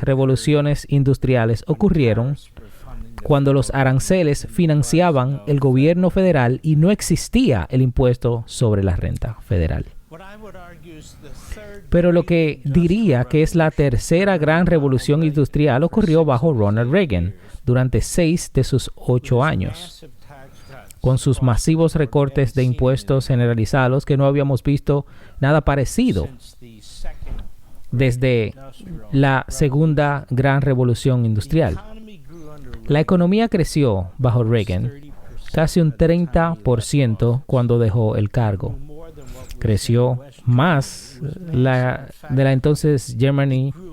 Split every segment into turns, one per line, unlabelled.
revoluciones industriales ocurrieron cuando los aranceles financiaban el gobierno federal y no existía el impuesto sobre la renta federal. Pero lo que diría que es la tercera gran revolución industrial ocurrió bajo Ronald Reagan durante 6 de sus 8 años, con sus masivos recortes de impuestos generalizados que no habíamos visto nada parecido desde la segunda gran revolución industrial. La economía creció bajo Reagan casi un 30% cuando dejó el cargo. Creció más de la entonces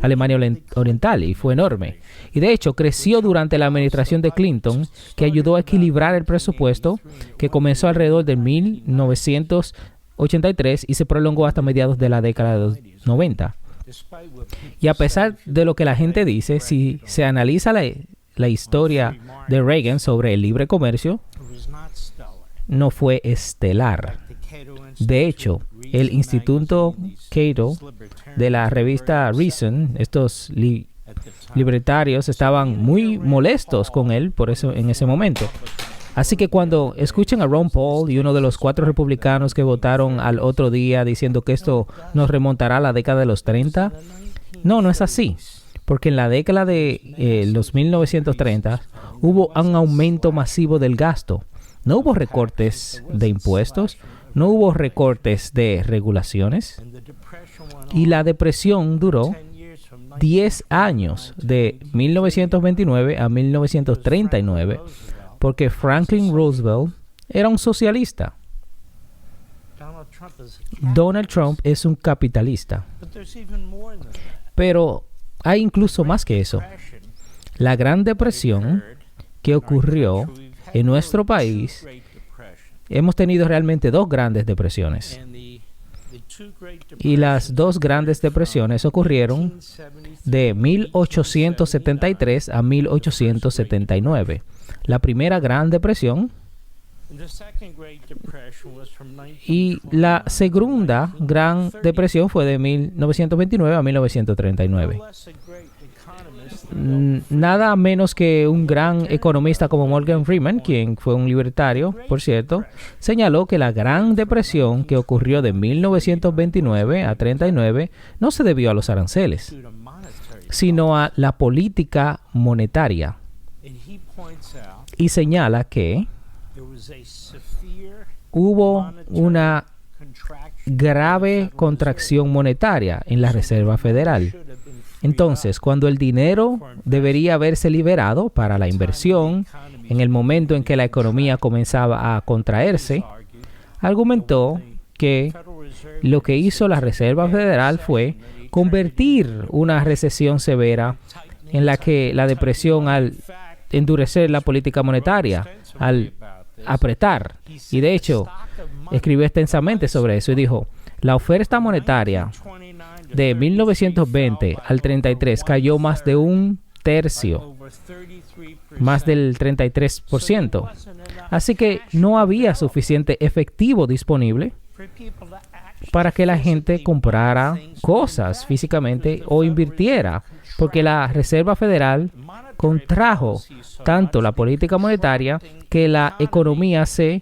Alemania Oriental y fue enorme. Y de hecho creció durante la administración de Clinton, que ayudó a equilibrar el presupuesto que comenzó alrededor de 1983 y se prolongó hasta mediados de la década de los 90. Y a pesar de lo que la gente dice, si se analiza la historia de Reagan sobre el libre comercio, no fue estelar. De hecho, el Instituto Cato de la revista Reason, estos libertarios estaban muy molestos con él por eso en ese momento. Así que cuando escuchen a Ron Paul y uno de los 4 republicanos que votaron al otro día diciendo que esto nos remontará a la década de los 30, no es así. Porque en la década de los 1930 hubo un aumento masivo del gasto. No hubo recortes de impuestos, no hubo recortes de regulaciones. Y la depresión duró 10 años, de 1929 a 1939, porque Franklin Roosevelt era un socialista. Donald Trump es un capitalista. Pero hay incluso más que eso. La Gran Depresión que ocurrió en nuestro país, hemos tenido realmente 2 grandes depresiones. Y las 2 grandes depresiones ocurrieron de 1873 a 1879. La primera Gran Depresión y la segunda Gran Depresión fue de 1929 a 1939. Nada menos que un gran economista como Morgan Freeman, quien fue un libertario, por cierto, señaló que la Gran Depresión que ocurrió de 1929 a 39 no se debió a los aranceles, sino a la política monetaria. Y señala que hubo una grave contracción monetaria en la Reserva Federal. Entonces, cuando el dinero debería haberse liberado para la inversión, en el momento en que la economía comenzaba a contraerse, argumentó que lo que hizo la Reserva Federal fue convertir una recesión severa en la que la depresión, al endurecer la política monetaria, al apretar. Y de hecho, escribió extensamente sobre eso y dijo, la oferta monetaria de 1920 al 33 cayó más de un tercio, más del 33%. Así que no había suficiente efectivo disponible para que la gente comprara cosas físicamente o invirtiera, porque la Reserva Federal contrajo tanto la política monetaria que la economía se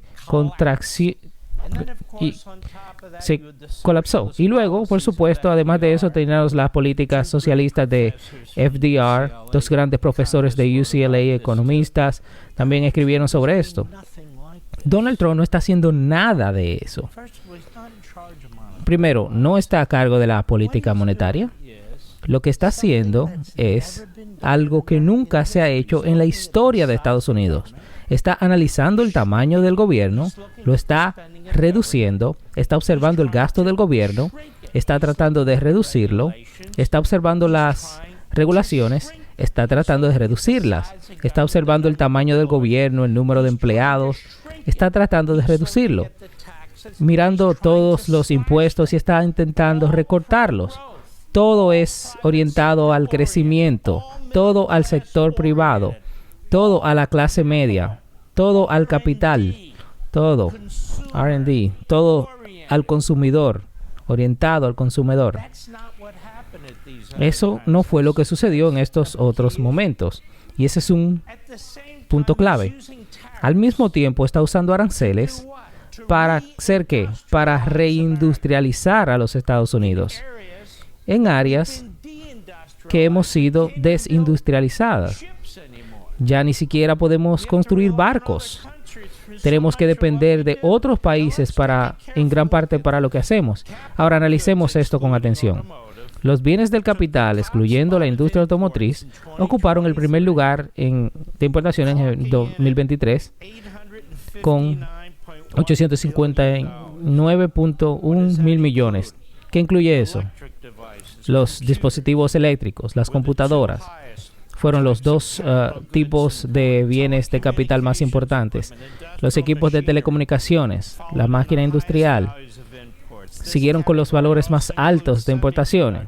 colapsó. Y luego, por supuesto, además de eso, teníamos las políticas socialistas de FDR, 2 grandes profesores de UCLA, economistas, también escribieron sobre esto. Donald Trump no está haciendo nada de eso. Primero, no está a cargo de la política monetaria. Lo que está haciendo es algo que nunca se ha hecho en la historia de Estados Unidos. Está analizando el tamaño del gobierno, lo está reduciendo, está observando el gasto del gobierno, está tratando de reducirlo, está observando las regulaciones, está tratando de reducirlas, está observando el tamaño del gobierno, el número de empleados, está tratando de reducirlo, mirando todos los impuestos y está intentando recortarlos. Todo es orientado al crecimiento, todo al sector privado, todo a la clase media, todo al capital, todo R&D, todo al consumidor, orientado al consumidor. Eso no fue lo que sucedió en estos otros momentos. Y ese es un punto clave. Al mismo tiempo está usando aranceles para hacer ¿qué? Para reindustrializar a los Estados Unidos en áreas que hemos sido desindustrializadas. Ya ni siquiera podemos construir barcos. Tenemos que depender de otros países en gran parte para lo que hacemos. Ahora analicemos esto con atención. Los bienes del capital, excluyendo la industria automotriz, ocuparon el primer lugar de importaciones en 2023 con 859.1 mil millones. ¿Qué incluye eso? Los dispositivos eléctricos, las computadoras, fueron los dos tipos de bienes de capital más importantes. Los equipos de telecomunicaciones, la máquina industrial, siguieron con los valores más altos de importaciones.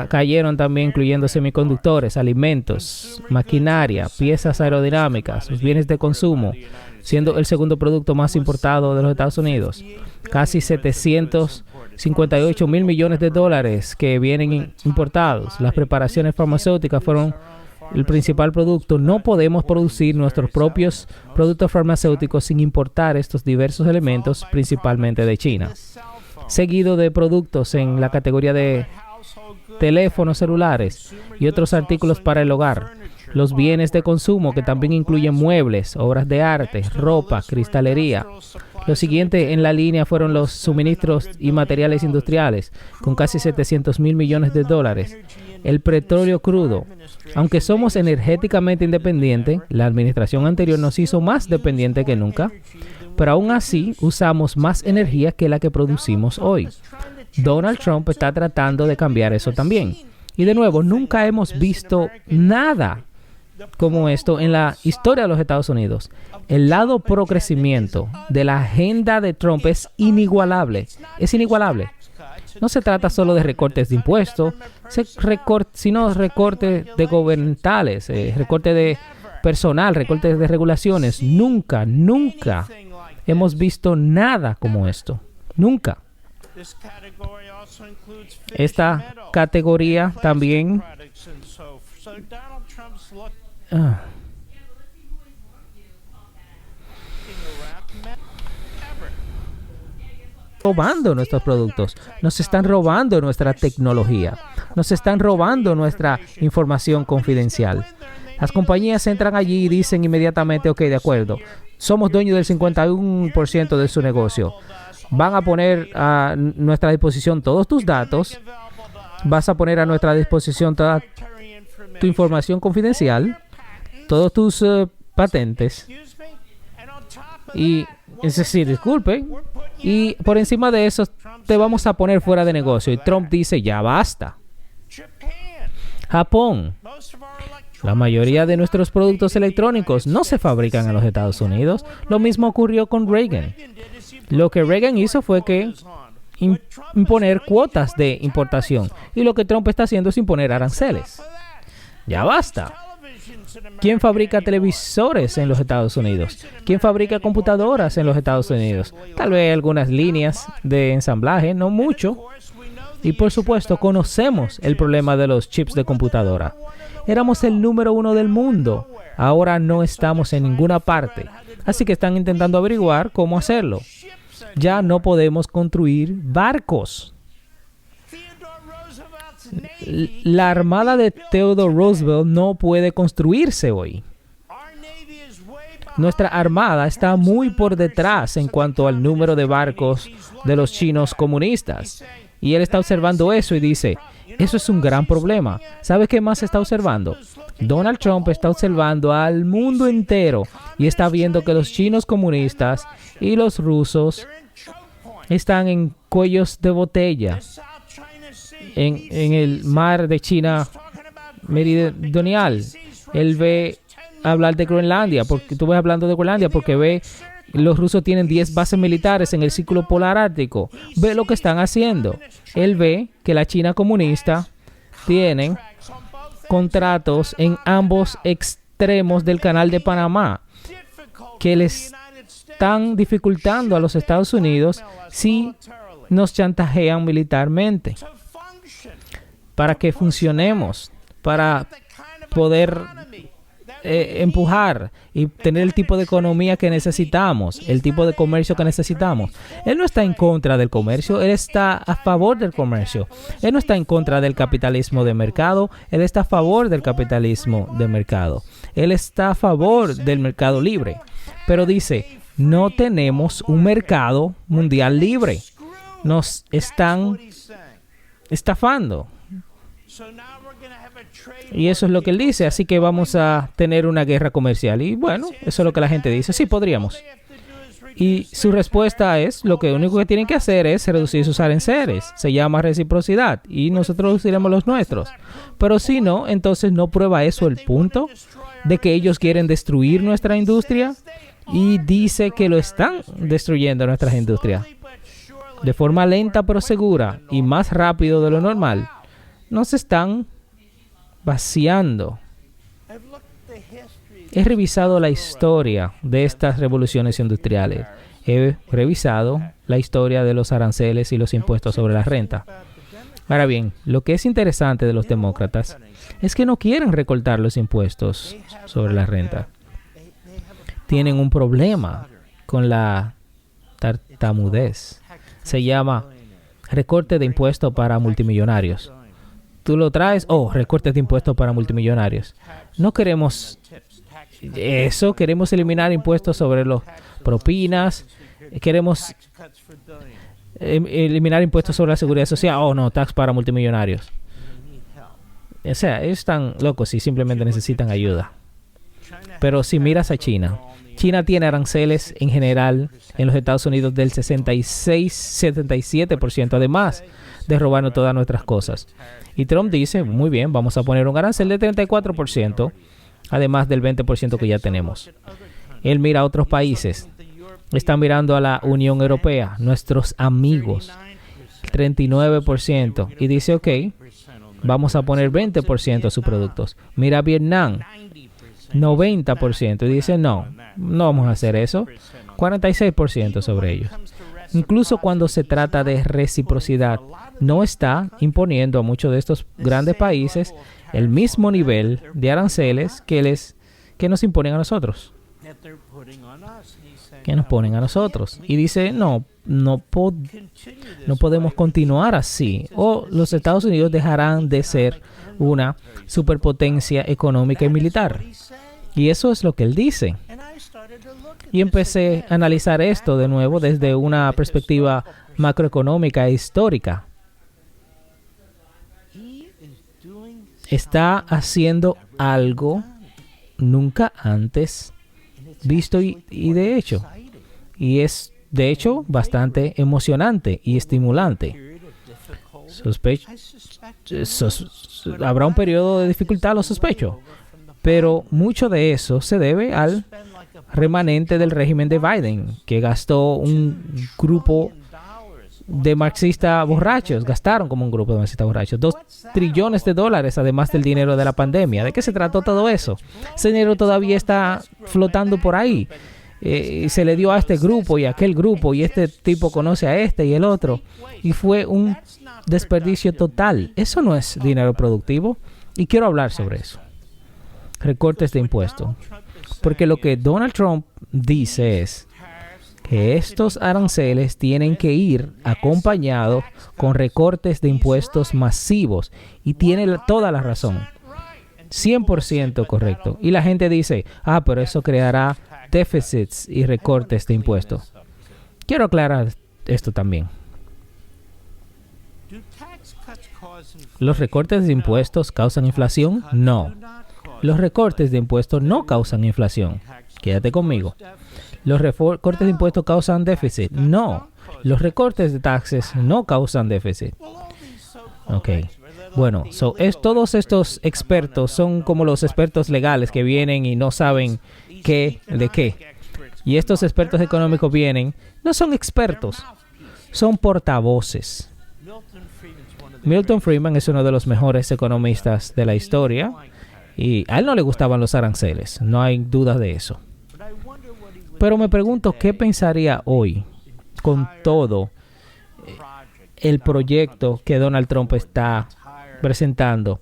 Cayeron también incluyendo semiconductores, alimentos, maquinaria, piezas aerodinámicas, los bienes de consumo, siendo el segundo producto más importado de los Estados Unidos. Casi 758 mil millones de dólares que vienen importados. Las preparaciones farmacéuticas fueron el principal producto. No podemos producir nuestros propios productos farmacéuticos sin importar estos diversos elementos, principalmente de China. Seguido de productos en la categoría de teléfonos celulares y otros artículos para el hogar. Los bienes de consumo, que también incluyen muebles, obras de arte, ropa, cristalería. Lo siguiente en la línea fueron los suministros y materiales industriales, con casi 700 mil millones de dólares. El petróleo crudo. Aunque somos energéticamente independientes, la administración anterior nos hizo más dependientes que nunca, pero aún así usamos más energía que la que producimos hoy. Donald Trump está tratando de cambiar eso también. Y de nuevo, nunca hemos visto nada como esto en la historia de los Estados Unidos. El lado pro crecimiento de la agenda de Trump es inigualable. Es inigualable. No se trata solo de recortes de impuestos, sino recortes de gubernamentales, recortes de personal, recortes de regulaciones. Nunca hemos visto nada como esto. Nunca. Esta categoría también robando nuestros productos, nos están robando nuestra tecnología, nos están robando nuestra información confidencial. Las compañías entran allí y dicen inmediatamente, ok, de acuerdo, somos dueños del 51% de su negocio. Van a poner a nuestra disposición todos tus datos, vas a poner a nuestra disposición toda tu información confidencial, todos tus patentes, y es decir, disculpen, y por encima de eso te vamos a poner fuera de negocio. Y Trump dice, ya basta. Japón. La mayoría de nuestros productos electrónicos no se fabrican en los Estados Unidos. Lo mismo ocurrió con Reagan. Lo que Reagan hizo fue que imponer cuotas de importación. Y lo que Trump está haciendo es imponer aranceles. Ya basta. ¿Quién fabrica televisores en los Estados Unidos? ¿Quién fabrica computadoras en los Estados Unidos? Tal vez algunas líneas de ensamblaje, no mucho. Y por supuesto, conocemos el problema de los chips de computadora. Éramos el número 1 del mundo. Ahora no estamos en ninguna parte. Así que están intentando averiguar cómo hacerlo. Ya no podemos construir barcos. La armada de Theodore Roosevelt no puede construirse hoy. Nuestra armada está muy por detrás en cuanto al número de barcos de los chinos comunistas. Y él está observando eso y dice, eso es un gran problema. ¿Sabe qué más está observando? Donald Trump está observando al mundo entero y está viendo que los chinos comunistas y los rusos están en cuellos de botella en el mar de China meridional. Él ve hablar de Groenlandia, porque tú ves hablando de Groenlandia porque ve los rusos tienen 10 bases militares en el círculo polar ártico. Ve lo que están haciendo. Él ve que la China comunista tiene contratos en ambos extremos del canal de Panamá que les están dificultando a los Estados Unidos si nos chantajean militarmente. para que funcionemos, para poder empujar y tener el tipo de economía que necesitamos, el tipo de comercio que necesitamos. Él no está en contra del comercio, él está a favor del comercio. Él no está en contra del capitalismo de mercado, él está a favor del capitalismo de mercado. Él está a favor del mercado libre. Pero dice, no tenemos un mercado mundial libre. Nos están estafando. Y eso es lo que él dice, así que vamos a tener una guerra comercial. Y bueno, eso es lo que la gente dice, sí, podríamos. Y su respuesta es, lo que único que tienen que hacer es reducir sus aranceles. Se llama reciprocidad y nosotros reduciremos los nuestros. Pero si no, entonces no prueba eso el punto de que ellos quieren destruir nuestra industria y dice que lo están destruyendo nuestras industrias. De forma lenta pero segura y más rápido de lo normal, nos están vaciando. He revisado la historia de estas revoluciones industriales. He revisado la historia de los aranceles y los impuestos sobre la renta. Ahora bien, lo que es interesante de los demócratas es que no quieren recortar los impuestos sobre la renta. Tienen un problema con la tartamudez. Se llama recorte de impuestos para multimillonarios. Tú lo traes, recortes de impuestos para multimillonarios. No queremos eso, queremos eliminar impuestos sobre las propinas, queremos eliminar impuestos sobre la seguridad social. No, tax para multimillonarios. O sea, ellos están locos y simplemente necesitan ayuda. Pero si miras a China, China tiene aranceles en general en los Estados Unidos del 66-77%, además de robarnos todas nuestras cosas. Y Trump dice, muy bien, vamos a poner un arancel de 34%, además del 20% que ya tenemos. Él mira a otros países. Está mirando a la Unión Europea, nuestros amigos, 39%. Y dice, ok, vamos a poner 20% a sus productos. Mira a Vietnam, 90%. Y dice, no vamos a hacer eso. 46% sobre ellos. Incluso cuando se trata de reciprocidad, no está imponiendo a muchos de estos grandes países el mismo nivel de aranceles que nos imponen a nosotros. Que nos ponen a nosotros. Y dice, no podemos continuar así. O los Estados Unidos dejarán de ser una superpotencia económica y militar. Y eso es lo que él dice. Y empecé a analizar esto de nuevo desde una perspectiva macroeconómica e histórica. Está haciendo algo nunca antes visto y de hecho. Y es, de hecho, bastante emocionante y estimulante. Habrá un periodo de dificultad, lo sospecho. Pero mucho de eso se debe al remanente del régimen de Biden, que gastó un grupo de marxistas borrachos, gastaron como un grupo de marxistas borrachos, $2 trillones, además del dinero de la pandemia. ¿De qué se trató todo eso? Ese dinero todavía está flotando por ahí. Se le dio a este grupo y a aquel grupo, y este tipo conoce a este y el otro. Y fue un desperdicio total. Eso no es dinero productivo. Y quiero hablar sobre eso. Recortes de impuestos. Porque lo que Donald Trump dice es que estos aranceles tienen que ir acompañados con recortes de impuestos masivos. Y tiene toda la razón. 100% correcto. Y la gente dice, pero eso creará déficits y recortes de impuestos. Quiero aclarar esto también. ¿Los recortes de impuestos causan inflación? No. Los recortes de impuestos no causan inflación. Quédate conmigo. ¿Los recortes de impuestos causan déficit? No. Los recortes de taxes no causan déficit. Ok. Bueno, todos estos expertos son como los expertos legales que vienen y no saben qué de qué. Y estos expertos económicos vienen, no son expertos, son portavoces. Milton Friedman es uno de los mejores economistas de la historia y a él no le gustaban los aranceles, no hay duda de eso. Pero me pregunto qué pensaría hoy con todo el proyecto que Donald Trump está presentando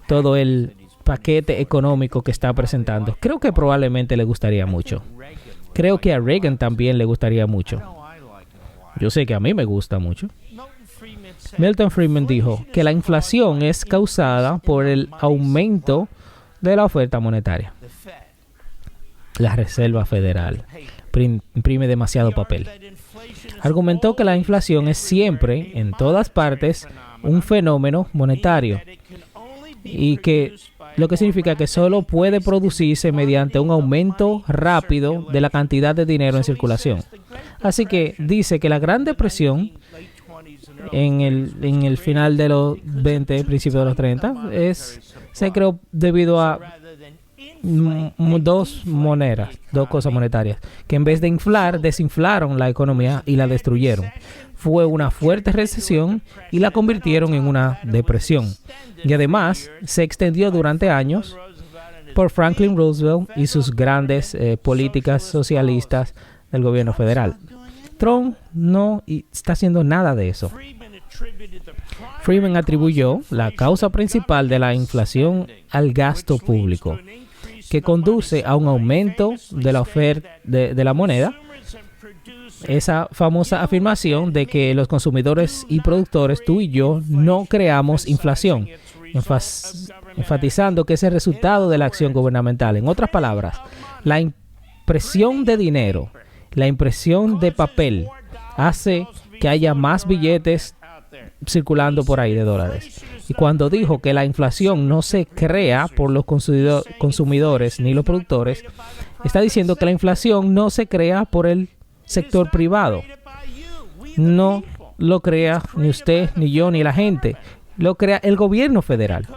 todo el paquete económico que está presentando. Creo que probablemente le gustaría mucho. Creo que a Reagan también le gustaría mucho. Yo sé que a mí me gusta mucho. Milton Friedman dijo que la inflación es causada por el aumento de la oferta monetaria. La Reserva Federal imprime demasiado papel. Argumentó que la inflación es siempre, en todas partes, un fenómeno monetario y que lo que significa que solo puede producirse mediante un aumento rápido de la cantidad de dinero en circulación. Así que dice que la Gran Depresión en el final de los 20, principios de los 30, se creó debido a dos cosas monetarias, que en vez de inflar, desinflaron la economía y la destruyeron. Fue una fuerte recesión y la convirtieron en una depresión. Y además, se extendió durante años por Franklin Roosevelt y sus grandes políticas socialistas del gobierno federal. Trump no está haciendo nada de eso. Friedman atribuyó la causa principal de la inflación al gasto público, que conduce a un aumento de la oferta de la moneda. Esa famosa afirmación de que los consumidores y productores, tú y yo, no creamos inflación, enfatizando que es el resultado de la acción gubernamental. En otras palabras, la impresión de dinero, la impresión de papel, hace que haya más billetes circulando por ahí de dólares. Y cuando dijo que la inflación no se crea por los consumidores ni los productores, está diciendo que la inflación no se crea por el sector privado. No lo crea ni usted, ni yo, ni la gente. Lo crea el gobierno federal.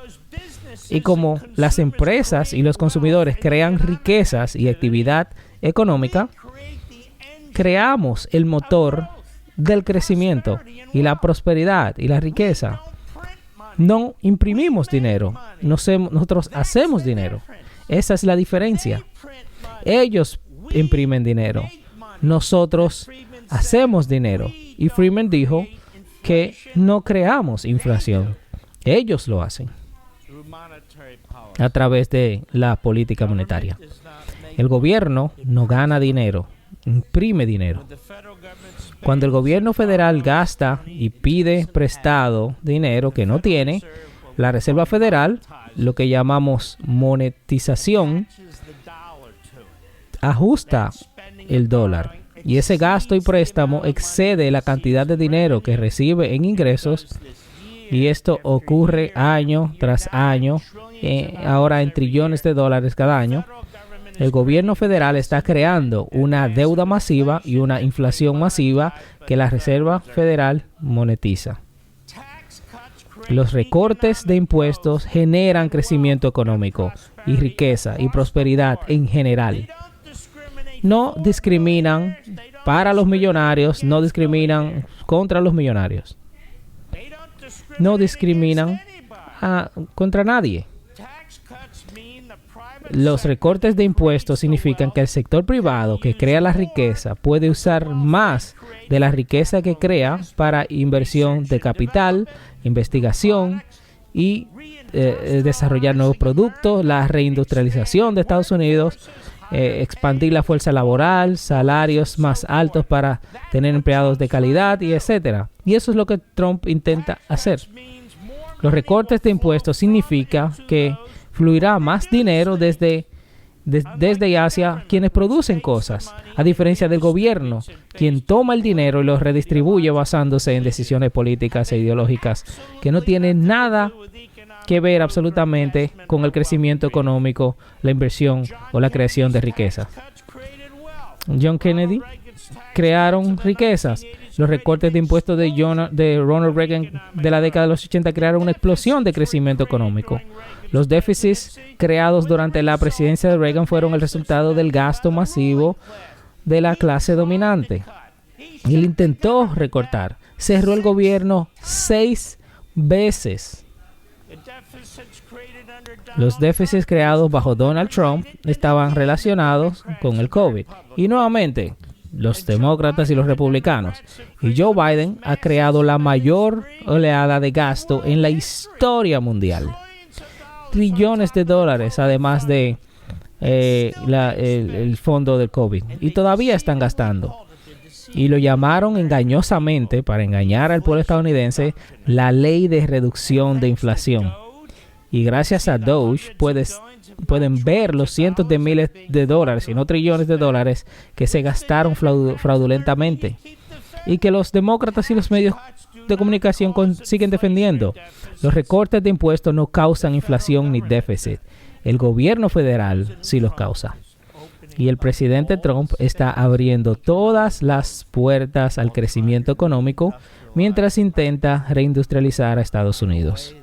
Y como las empresas y los consumidores crean riquezas y actividad económica, creamos el motor del crecimiento y la prosperidad y la riqueza. No imprimimos dinero, nosotros hacemos dinero. Esa es la diferencia. Ellos imprimen dinero, nosotros hacemos dinero. Y Friedman dijo que no creamos inflación, ellos lo hacen a través de la política monetaria. El gobierno no gana dinero, imprime dinero. Cuando el gobierno federal gasta y pide prestado dinero que no tiene, la Reserva Federal, lo que llamamos monetización, ajusta el dólar. Y ese gasto y préstamo excede la cantidad de dinero que recibe en ingresos. Y esto ocurre año tras año, ahora en trillones de dólares cada año. El gobierno federal está creando una deuda masiva y una inflación masiva que la Reserva Federal monetiza. Los recortes de impuestos generan crecimiento económico y riqueza y prosperidad en general. No discriminan para los millonarios, no discriminan contra los millonarios. No discriminan contra nadie. Los recortes de impuestos significan que el sector privado que crea la riqueza puede usar más de la riqueza que crea para inversión de capital, investigación y desarrollar nuevos productos, la reindustrialización de Estados Unidos, expandir la fuerza laboral, salarios más altos para tener empleados de calidad y etcétera. Y eso es lo que Trump intenta hacer. Los recortes de impuestos significa que fluirá más dinero desde y hacia quienes producen cosas, a diferencia del gobierno, quien toma el dinero y lo redistribuye basándose en decisiones políticas e ideológicas que no tienen nada que ver absolutamente con el crecimiento económico, la inversión o la creación de riqueza. John Kennedy crearon riquezas. Los recortes de impuestos de Ronald Reagan de la década de los 80 crearon una explosión de crecimiento económico. Los déficits creados durante la presidencia de Reagan fueron el resultado del gasto masivo de la clase dominante. Él intentó recortar. Cerró el gobierno 6 veces. Los déficits creados bajo Donald Trump estaban relacionados con el COVID. Y nuevamente, los demócratas y los republicanos. Y Joe Biden ha creado la mayor oleada de gasto en la historia mundial. Trillones de dólares, además de el fondo del COVID. Y todavía están gastando. Y lo llamaron engañosamente, para engañar al pueblo estadounidense, la ley de reducción de inflación. Y gracias a Doge pueden ver los cientos de miles de dólares, y no trillones de dólares, que se gastaron fraudulentamente. Y que los demócratas y los medios de comunicación siguen defendiendo. Los recortes de impuestos no causan inflación ni déficit. El gobierno federal sí los causa. Y el presidente Trump está abriendo todas las puertas al crecimiento económico mientras intenta reindustrializar a Estados Unidos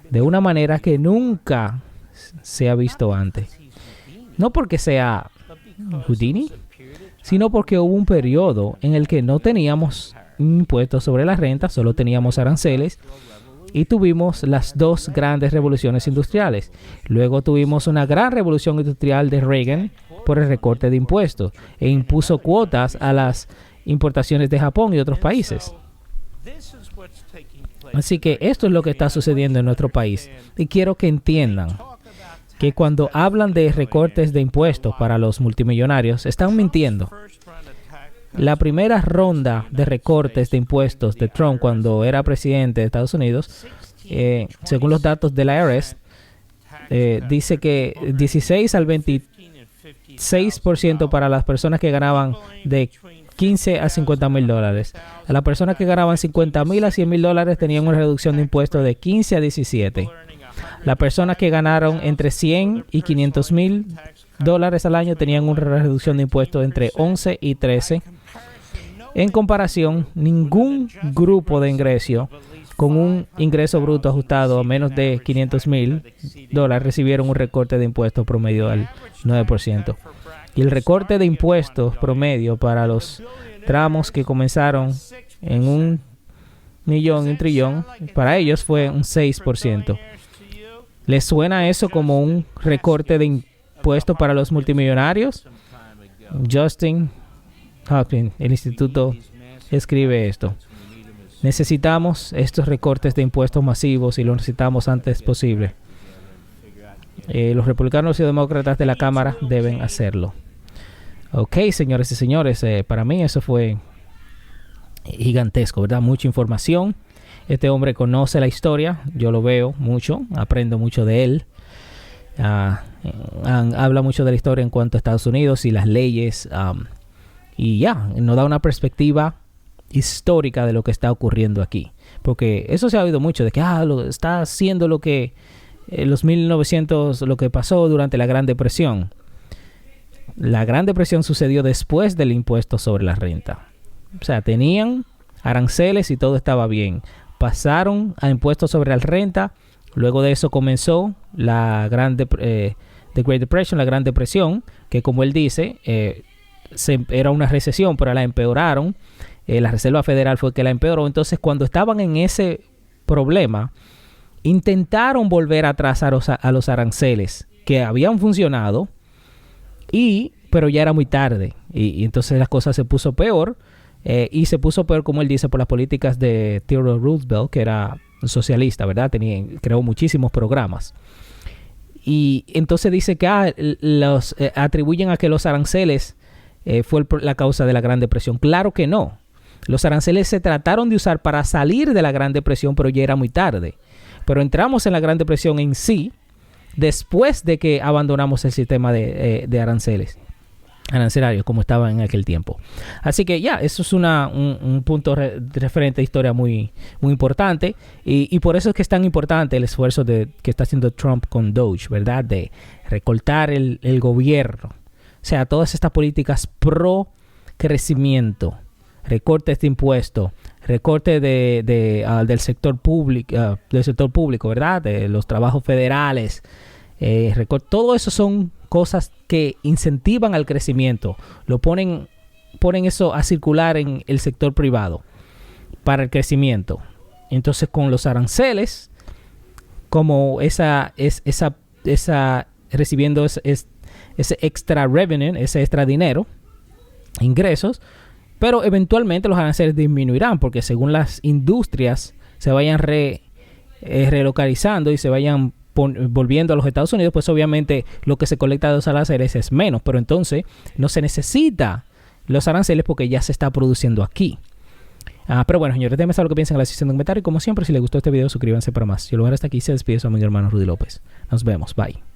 de una manera que nunca se ha visto antes. No porque sea Houdini, sino porque hubo un periodo en el que no teníamos impuestos sobre la renta, solo teníamos aranceles, y tuvimos las dos grandes revoluciones industriales. Luego tuvimos una gran revolución industrial de Reagan por el recorte de impuestos e impuso cuotas a las importaciones de Japón y otros países. Así que esto es lo que está sucediendo en nuestro país. Y quiero que entiendan que cuando hablan de recortes de impuestos para los multimillonarios, están mintiendo. La primera ronda de recortes de impuestos de Trump cuando era presidente de Estados Unidos, según los datos de la IRS, dice que 16 al 26% para las personas que ganaban de 15 a 50 mil dólares. A las personas que ganaban 50 mil a 100 mil dólares tenían una reducción de impuestos de 15 a 17. Las personas que ganaron entre 100 y 500 mil dólares al año tenían una reducción de impuestos entre 11 y 13. En comparación, ningún grupo de ingreso con un ingreso bruto ajustado a menos de 500 mil dólares recibieron un recorte de impuestos promedio del 9%. Y el recorte de impuestos promedio para los tramos que comenzaron en 1 millón y 1 trillón, para ellos fue un 6%. ¿Les suena eso como un recorte de impuestos para los multimillonarios? Justin Hopkins, el instituto, escribe esto. Necesitamos estos recortes de impuestos masivos y los necesitamos antes posible. Los republicanos y demócratas de la Cámara deben hacerlo. Ok, señores y señores, para mí eso fue gigantesco, ¿verdad? Mucha información. Este hombre conoce la historia, yo lo veo mucho, aprendo mucho de él. Habla mucho de la historia en cuanto a Estados Unidos y las leyes. Y nos da una perspectiva histórica de lo que está ocurriendo aquí. Porque eso se ha oído mucho, de que está haciendo lo que los 1900, lo que pasó durante la Gran Depresión. La Gran Depresión sucedió después del impuesto sobre la renta. O sea, tenían aranceles y todo estaba bien. Pasaron a impuestos sobre la renta. Luego de eso comenzó la The Great Depression, la Gran Depresión, que como él dice, era una recesión, pero la empeoraron. La Reserva Federal fue que la empeoró. Entonces, cuando estaban en ese problema, intentaron volver atrás a los aranceles que habían funcionado, pero ya era muy tarde. Y entonces las cosas se puso peor. Y se puso peor, como él dice, por las políticas de Theodore Roosevelt, que era socialista, ¿verdad? Creó muchísimos programas. Y entonces dice que los atribuyen a que los aranceles fue la causa de la Gran Depresión. Claro que no. Los aranceles se trataron de usar para salir de la Gran Depresión, pero ya era muy tarde. Pero entramos en la Gran Depresión en sí después de que abandonamos el sistema de arancelarios como estaba en aquel tiempo. Así que eso es un punto referente a historia muy, muy importante. Y por eso es que es tan importante el esfuerzo que está haciendo Trump con Doge, ¿verdad? De recortar el gobierno. O sea, todas estas políticas pro crecimiento, recortes de impuestos, recorte del sector público, ¿verdad? De los trabajos federales. Todo eso son cosas que incentivan al crecimiento. ponen eso a circular en el sector privado para el crecimiento. Entonces, con los aranceles, como recibiendo ese extra revenue, ese extra dinero, ingresos, pero eventualmente los aranceles disminuirán porque según las industrias se vayan relocalizando y se vayan volviendo a los Estados Unidos, pues obviamente lo que se colecta de los aranceles es menos, pero entonces no se necesita los aranceles porque ya se está produciendo aquí. Pero bueno, señores, déjenme saber lo que piensan en la sección de comentarios. Como siempre, si les gustó este video, suscríbanse para más. Si el lugar está aquí, se despide su amigo hermano Rudy López. Nos vemos. Bye.